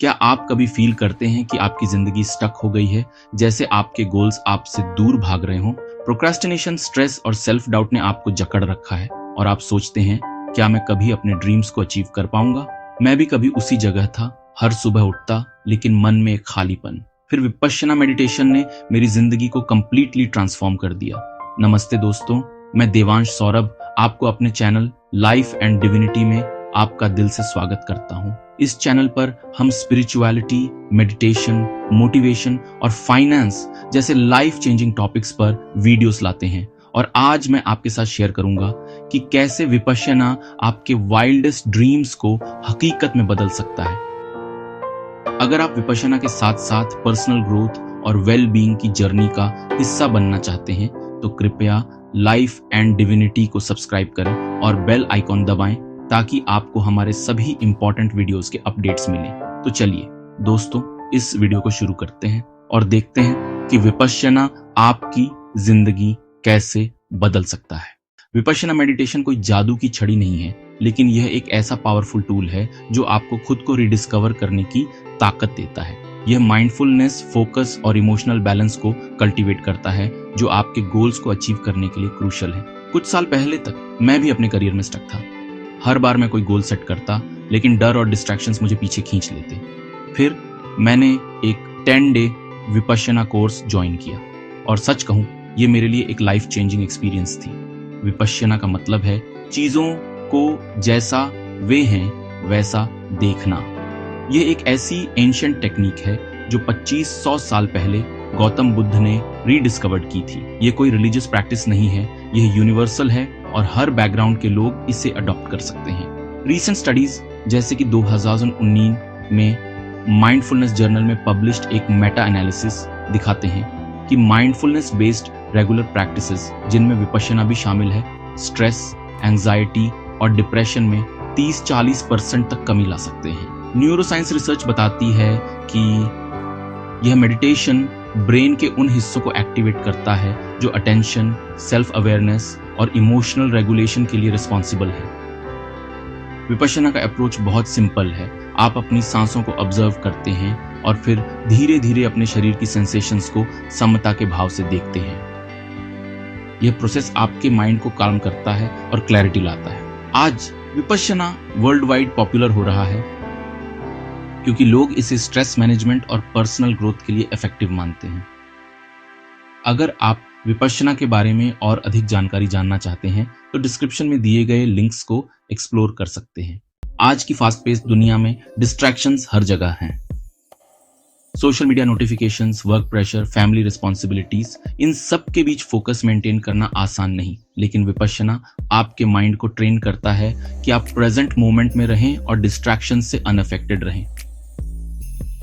क्या आप कभी फील करते हैं कि आपकी जिंदगी स्टक हो गई है, जैसे आपके गोल्स आपसे दूर भाग रहे हों? प्रोक्रेस्टिनेशन, स्ट्रेस और सेल्फ डाउट ने आपको जकड़ रखा है और आप सोचते हैं, क्या मैं कभी अपने ड्रीम्स को अचीव कर पाऊंगा? मैं भी कभी उसी जगह था, हर सुबह उठता लेकिन मन में एक खालीपन। फिर विपश्यना मेडिटेशन ने मेरी जिंदगी को कंप्लीटली ट्रांसफॉर्म कर दिया। नमस्ते दोस्तों, मैं देवांश सौरभ आपको अपने चैनल लाइफ एंड डिविनिटी में आपका दिल से स्वागत करता हूं। इस चैनल पर हम स्पिरिचुअलिटी, मेडिटेशन, मोटिवेशन और फाइनेंस जैसे लाइफ चेंजिंग टॉपिक्स पर वीडियोस लाते हैं और आज मैं आपके साथ शेयर करूंगा कि कैसे विपश्यना आपके वाइल्डेस्ट ड्रीम्स को हकीकत में बदल सकता है। अगर आप विपश्यना के साथ साथ पर्सनल ग्रोथ और वेल बीइंग की जर्नी का हिस्सा बनना चाहते हैं तो कृपया लाइफ एंड डिविनिटी को सब्सक्राइब करें और बेल आइकॉन दबाएं ताकि आपको हमारे सभी इंपॉर्टेंट वीडियोस के अपडेट्स मिलें। तो चलिए दोस्तों, इस वीडियो को शुरू करते हैं और देखते हैं कि विपश्यना आपकी जिंदगी कैसे बदल सकता है। विपश्यना मेडिटेशन कोई जादू की छड़ी नहीं है, लेकिन यह एक ऐसा पावरफुल टूल है जो आपको खुद को रिडिस्कवर करने की ताकत देता है। यह माइंडफुलनेस, फोकस और इमोशनल बैलेंस को कल्टीवेट करता है, जो आपके गोल्स को अचीव करने के लिए क्रूशल है। कुछ साल पहले तक मैं भी अपने करियर में स्टक था। हर बार मैं कोई गोल सेट करता, लेकिन डर और डिस्ट्रैक्शंस मुझे पीछे खींच लेते। फिर मैंने एक 10 डे विपश्यना कोर्स ज्वाइन किया और सच कहूं, ये मेरे लिए एक लाइफ चेंजिंग एक्सपीरियंस थी। विपश्यना का मतलब है चीजों को जैसा वे हैं वैसा देखना। यह एक ऐसी एंशिएंट टेक्निक है जो 2500 साल पहले गौतम बुद्ध ने रीडिस्कवर्ड की थी। यह कोई रिलीजियस प्रैक्टिस नहीं है, यह यूनिवर्सल है और हर बैकग्राउंड के लोग इसे अडॉप्ट कर सकते हैं। रीसेंट स्टडीज जैसे कि 2019 में माइंडफुलनेस जर्नल में पब्लिश्ड एक मेटा एनालिसिस दिखाते हैं कि माइंडफुलनेस बेस्ड रेगुलर प्रैक्टिसेस, जिनमें विपश्यना भी शामिल है, स्ट्रेस, एंजाइटी और डिप्रेशन में 30-40% तक कमी ला सकते हैं। न्यूरोसाइंस रिसर्च बताती है कि यह मेडिटेशन ब्रेन के उन हिस्सों को एक्टिवेट करता है जो अटेंशन, सेल्फ अवेयरनेस और इमोशनल रेगुलेशन के लिए रिस्पॉन्सिबल है। विपश्यना का अप्रोच बहुत सिंपल है। आप अपनी सांसों को ऑब्जर्व करते हैं और फिर धीरे धीरे अपने शरीर की सेंसेशंस को समता के भाव से देखते हैं। यह प्रोसेस आपके माइंड को काम करता है और क्लैरिटी लाता है। आज विपश्यना वर्ल्ड वाइड पॉपुलर हो रहा है क्योंकि लोग इसे स्ट्रेस मैनेजमेंट और पर्सनल ग्रोथ के लिए इफेक्टिव मानते हैं। अगर आप विपश्यना के बारे में और अधिक जानकारी जानना चाहते हैं तो डिस्क्रिप्शन में दिए गए लिंक्स को एक्सप्लोर कर सकते हैं। आज की फास्ट पेस्ड दुनिया में डिस्ट्रैक्शंस हर जगह हैं। Social media notifications, work pressure, family responsibilities, इन सब के बीच फोकस मेंटेन करना आसान नहीं, लेकिन विपश्यना आपके माइंड को ट्रेन करता है कि आप प्रेजेंट मोमेंट में रहें और डिस्ट्रैक्शन से अनअफेक्टेड रहें।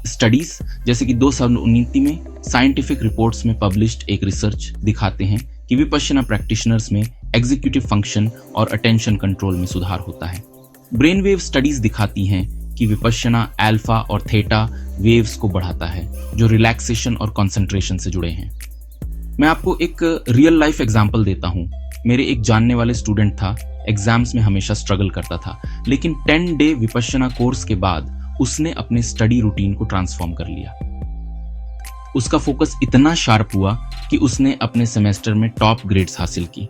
स्टडीज जैसे कि 2019 में साइंटिफिक रिपोर्ट्स में पब्लिश्ड एक रिसर्च दिखाते हैं कि विपश्यना प्रैक्टिशनर्स में एग्जीक्यूटिव फंक्शन और अटेंशन कंट्रोल में सुधार होता है। ब्रेन वेव स्टडीज दिखाती हैं कि विपश्यना अल्फा और थीटा वेव्स को बढ़ाता है, जो रिलैक्सेशन और कंसंट्रेशन से जुड़े हैं। मैं आपको एक रियल लाइफ एग्जांपल देता हूं। मेरे एक जानने वाले स्टूडेंट था, एग्जाम्स में हमेशा स्ट्रगल करता था, लेकिन 10 डे विपश्यना कोर्स के बाद उसने अपने स्टडी रूटीन को ट्रांसफॉर्म कर लिया। उसका फोकस इतना शार्प हुआ कि उसने अपने सेमेस्टर में टॉप ग्रेड्स हासिल की।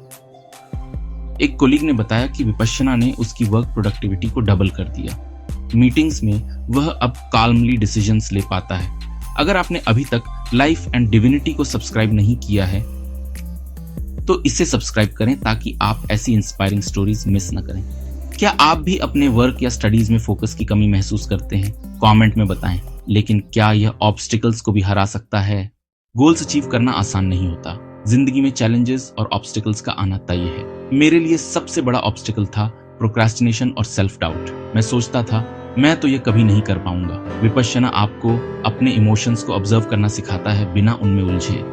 एक कोलीग ने बताया कि विपश्यना ने उसकी वर्क प्रोडक्टिविटी को डबल कर दिया। मीटिंग्स में वह अब काल्मली डिसीजंस ले पाता है। अगर आपने अभी तक लाइफ एंड डिविनिटी को सब्सक्राइब नहीं किया है तो इसे सब्सक्राइब करें ताकि आप ऐसी इंस्पायरिंग स्टोरीज मिस न करें। क्या आप भी अपने वर्क या स्टडीज में फोकस की कमी महसूस करते हैं? कमेंट में बताएं। लेकिन क्या यह ऑब्स्टिकल्स को भी हरा सकता है? गोल्स अचीव करना आसान नहीं होता। जिंदगी में चैलेंजेस और ऑब्स्टिकल्स का आना तय है। मेरे लिए सबसे बड़ा ऑब्स्टिकल था प्रोक्रेस्टिनेशन और सेल्फ डाउट। मैं सोचता था, मैं तो ये कभी नहीं कर पाऊंगा। विपश्यना आपको अपने इमोशंस को ऑब्जर्व करना सिखाता है बिना उनमें उलझे।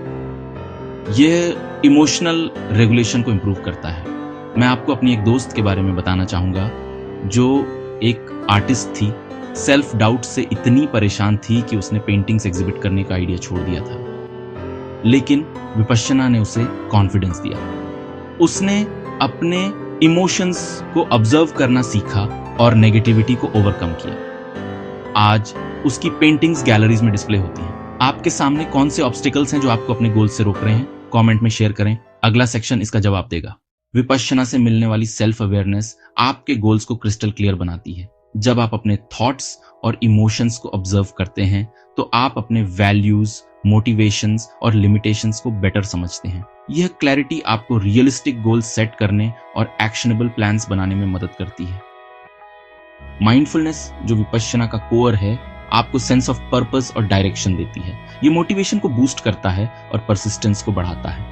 यह इमोशनल रेगुलेशन को इम्प्रूव करता है। मैं आपको अपनी एक दोस्त के बारे में बताना चाहूंगा जो एक आर्टिस्ट थी। सेल्फ डाउट से इतनी परेशान थी कि उसने पेंटिंग्स एग्जिबिट करने का आइडिया छोड़ दिया था, लेकिन विपश्यना ने उसे कॉन्फिडेंस दिया। उसने अपने इमोशंस को ऑब्जर्व करना सीखा और नेगेटिविटी को ओवरकम किया। आज उसकी पेंटिंग्स गैलरीज में डिस्प्ले होती हैं। आपके सामने कौन से ऑब्स्टिकल्स हैं जो आपको अपने गोल से रोक रहे हैं, कमेंट में शेयर करें। अगला सेक्शन इसका जवाब देगा। विपश्यना से मिलने वाली सेल्फ अवेयरनेस आपके गोल्स को क्रिस्टल क्लियर बनाती है। जब आप अपने थॉट्स और इमोशंस को ऑब्जर्व करते हैं तो आप अपने वैल्यूज, मोटिवेशंस और लिमिटेशंस को बेटर समझते हैं। यह क्लैरिटी आपको रियलिस्टिक गोल्स सेट करने और एक्शनेबल प्लान्स बनाने में मदद करती है। माइंडफुलनेस, जो विपश्यना का कोर है, आपको सेंस ऑफ पर्पस और डायरेक्शन देती है। ये मोटिवेशन को बूस्ट करता है और परसिस्टेंस को बढ़ाता है।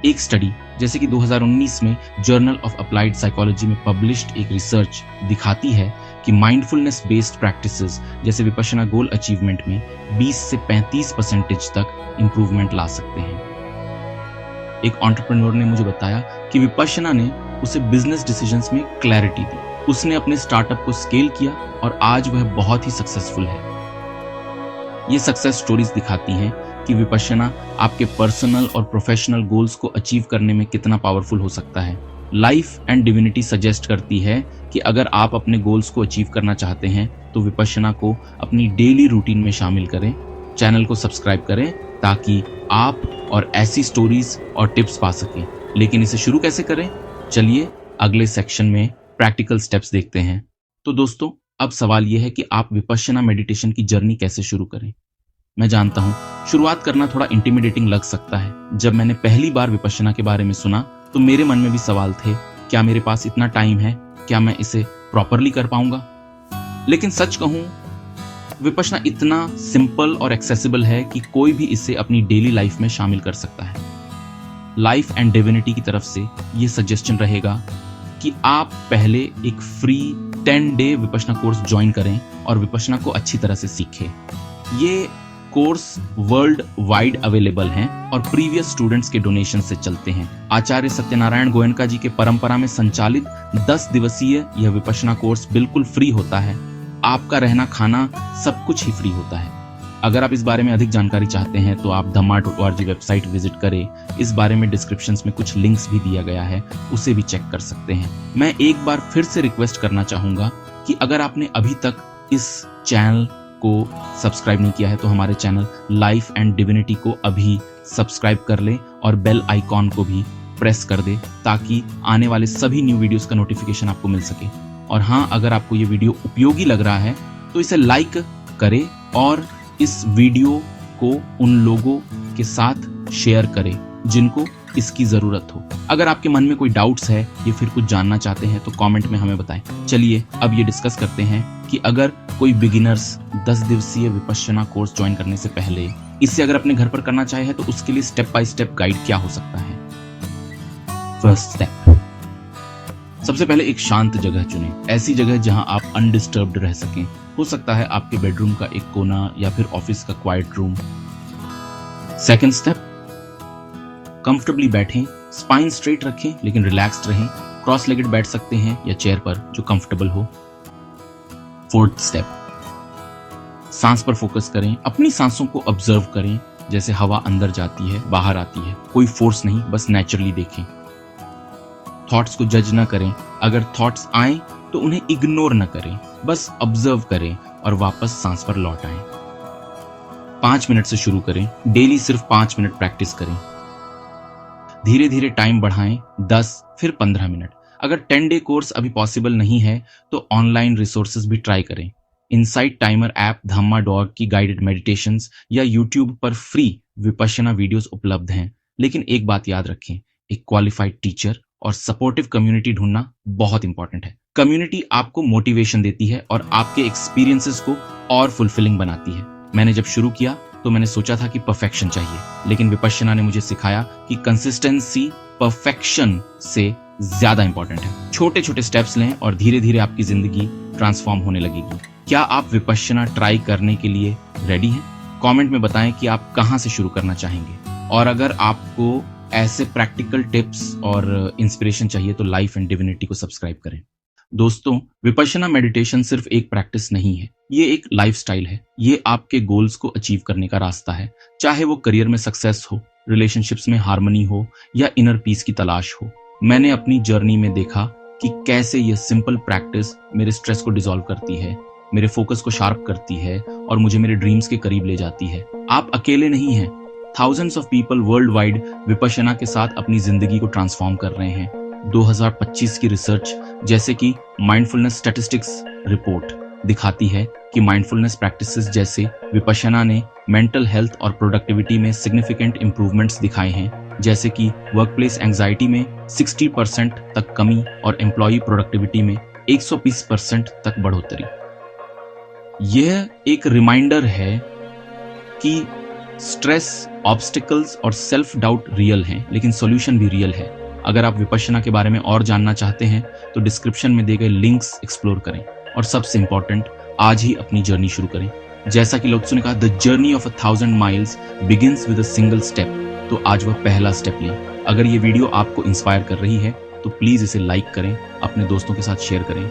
एक स्टडी जैसे कि 2019 में जर्नल ऑफ अप्लाइड साइकोलॉजी में पब्लिश्ड एक रिसर्च दिखाती है कि माइंडफुलनेस बेस्ड प्रैक्टिसेस जैसे विपश्यना गोल अचीवमेंट में 20 से 35% तक इंप्रूवमेंट ला सकते हैं। एक एंटरप्रेन्योर ने मुझे बताया कि विपश्यना ने उसे बिजनेस डिसीजंस में क्लैरिटी दी। उसने अपने स्टार्टअप को स्केल किया और आज वह बहुत ही सक्सेसफुल है। ये सक्सेस स्टोरीज दिखाती हैं कि विपश्यना आपके पर्सनल और प्रोफेशनल गोल्स को अचीव करने में कितना पावरफुल हो सकता है। लाइफ एंड डिविनिटी सजेस्ट करती है कि अगर आप अपने गोल्स को अचीव करना चाहते हैं तो विपश्यना को अपनी डेली रूटीन में शामिल करें। चैनल को सब्सक्राइब करें ताकि आप और ऐसी स्टोरीज और टिप्स पा सकें। लेकिन इसे शुरू कैसे करें? चलिए अगले सेक्शन में प्रैक्टिकल स्टेप्स देखते हैं। तो दोस्तों, अब सवाल यह है कि आप विपश्यना मेडिटेशन की जर्नी कैसे शुरू करें। मैं जानता हूं शुरुआत करना थोड़ा इंटिमिडेटिंग लग सकता है। जब मैंने पहली बार विपश्यना के बारे में सुना तो मेरे मन में भी सवाल थे, क्या मेरे पास इतना टाइम है? क्या मैं इसे प्रॉपरली कर पाऊंगा? लेकिन सच कहूं, विपश्यना इतना सिंपल और एक्सेसिबल है कि कोई भी इसे अपनी डेली लाइफ में शामिल कर सकता है। लाइफ एंड डिविनिटी की तरफ से यह सजेशन रहेगा कि आप पहले एक free 10 day Vipassana course join करें और विपश्यना को अच्छी तरह से सीखें। ये कोर्स वर्ल्ड वाइड अवेलेबल हैं और प्रीवियस स्टूडेंट्स के डोनेशन से चलते हैं। आचार्य सत्यनारायण गोयनका जी के परंपरा में संचालित 10 दिवसीय यह विपश्यना कोर्स बिल्कुल फ्री होता है। आपका रहना खाना सब कुछ ही फ्री होता है। अगर आप इस बारे में अधिक जानकारी चाहते हैं तो आप dhamma.org वेबसाइट विजिट करें। इस बारे में डिस्क्रिप्शंस में कुछ लिंक्स भी दिया गया है, उसे भी चेक कर सकते हैं। मैं एक बार फिर से रिक्वेस्ट करना चाहूंगा कि अगर आपने अभी तक इस चैनल को सब्सक्राइब नहीं किया है तो हमारे चैनल लाइफ एंड डिविनिटी को अभी सब्सक्राइब कर ले और बेल आइकॉन को भी प्रेस कर दे ताकि आने वाले सभी न्यू वीडियोस का नोटिफिकेशन आपको मिल सके। और हाँ, अगर आपको ये वीडियो उपयोगी लग रहा है तो इसे लाइक करें और इस वीडियो को उन लोगों के साथ शेयर करें जिनको इसकी जरूरत हो। अगर आपके मन में कोई डाउट्स है या फिर कुछ जानना चाहते हैं तो कमेंट में हमें बताएं। चलिए अब ये डिस्कस करते हैं कि अगर कोई बिगिनर्स 10 दिवसीय विपश्यना कोर्स ज्वाइन करने से पहले इसे अगर अपने घर पर करना चाहे तो उसके लिए स्टेप बाय स्टेप गाइड क्या हो सकता है। फर्स्ट स्टेप, सबसे पहले एक शांत जगह चुनें। ऐसी जगह जहां आप अनडिस्टर्ब्ड रह सकें। हो सकता है आपके बेडरूम का एक कोना या फिर ऑफिस का quiet room. Second step, comfortably बैठें, स्पाइन स्ट्रेट रखें लेकिन रिलैक्स्ड रहें। क्रॉस लेगेड बैठ सकते हैं या चेयर पर जो कंफर्टेबल हो। फोर्थ स्टेप, सांस पर फोकस करें। अपनी सांसों को ऑब्जर्व करें, जैसे हवा अंदर जाती है बाहर आती है। कोई फोर्स नहीं, बस नेचुरली देखें। थॉट्स को जज ना करें। अगर थॉट्स आए तो उन्हें इग्नोर ना करें, बस ऑब्जर्व करें और वापस सांस पर लौट आएं। 5 मिनट से शुरू करें। डेली सिर्फ 5 मिनट प्रैक्टिस करें। धीरे धीरे टाइम बढ़ाएं, 10 फिर 15 मिनट। अगर 10 डे कोर्स अभी पॉसिबल नहीं है तो ऑनलाइन रिसोर्सेज भी ट्राई करें। इनसाइट टाइमर ऐप, dhamma.org की गाइडेड मेडिटेशंस या यूट्यूब पर फ्री विपश्यना वीडियोस उपलब्ध हैं। लेकिन एक बात याद रखें, एक क्वालिफाइड टीचर और सपोर्टिव कम्युनिटी ढूंढना बहुत इंपॉर्टेंट है। कम्युनिटी आपको मोटिवेशन देती है और आपके एक्सपीरियंसेस को और फुलफिलिंग बनाती है। मैंने जब शुरू किया तो मैंने सोचा था कि परफेक्शन चाहिए, लेकिन विपश्यना ने मुझे सिखाया कि कंसिस्टेंसी परफेक्शन से ज्यादा इंपॉर्टेंट है। छोटे छोटे स्टेप्स लें और धीरे धीरे आपकी जिंदगी ट्रांसफॉर्म होने लगेगी। क्या आप विपश्यना ट्राई करने के लिए रेडी हैं? कमेंट में बताएं कि आप कहां से शुरू करना चाहेंगे। और अगर आपको ऐसे प्रैक्टिकल टिप्स और इंस्पिरेशन चाहिए तो लाइफ एंड डिविनिटी को सब्सक्राइब करें। दोस्तों, विपश्यना मेडिटेशन सिर्फ एक प्रैक्टिस नहीं है, ये एक लाइफस्टाइल है। ये आपके गोल्स को अचीव करने का रास्ता है, चाहे वो करियर में सक्सेस हो, रिलेशनशिप्स में हार्मनी हो या इनर पीस की तलाश हो। मैंने अपनी जर्नी में देखा कि कैसे ये सिंपल प्रैक्टिस मेरे स्ट्रेस को डिसॉल्व करती है, मेरे फोकस को शार्प करती है और मुझे मेरे ड्रीम्स के करीब ले जाती है। आप अकेले नहीं हैं। Thousands of people world wide Vipassana के साथ अपनी जिंदगी को ट्रांसफॉर्म कर रहे हैं। 2025 की रिसर्च जैसे कि माइंडफुलनेस स्टैटिस्टिक्स रिपोर्ट दिखाती है कि माइंडफुलनेस प्रैक्टिसेस जैसे विपश्यना ने मेंटल हेल्थ और प्रोडक्टिविटी में सिग्निफिकेंट इंप्रूवमेंट्स दिखाए हैं, जैसे कि वर्कप्लेस एंजाइटी में 60% तक कमी और एम्प्लॉय प्रोडक्टिविटी में 120% तक बढ़ोतरी। यह एक रिमाइंडर है कि स्ट्रेस, ऑब्स्टिकल्स और सेल्फ डाउट रियल हैं, लेकिन सॉल्यूशन भी रियल है। अगर आप विपश्यना के बारे में और जानना चाहते हैं तो डिस्क्रिप्शन में दिए गए लिंक्स एक्सप्लोर करें और सबसे इंपॉर्टेंट, आज ही अपनी जर्नी शुरू करें। जैसा कि लोत्सो ने कहा, the journey of 1000 miles begins with a single step. तो आज वह पहला स्टेप लें। अगर ये वीडियो आपको इंस्पायर कर रही है तो प्लीज इसे लाइक करें, अपने दोस्तों के साथ शेयर करें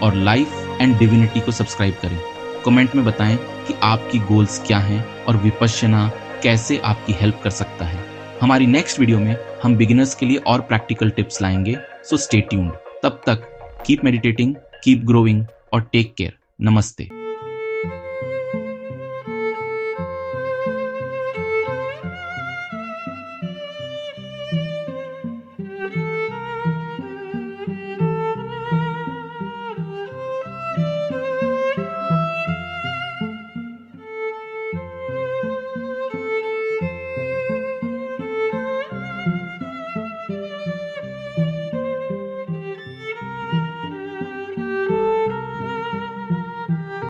और लाइफ एंड डिविनिटी को सब्सक्राइब करें। कमेंट में बताएं कि आपकी गोल्स क्या हैं और विपश्यना कैसे आपकी हेल्प कर सकता है। हमारी नेक्स्ट वीडियो में हम बिगिनर्स के लिए और प्रैक्टिकल टिप्स लाएंगे, सो स्टे ट्यून्ड। तब तक कीप मेडिटेटिंग, कीप ग्रोइंग और टेक केयर। नमस्ते।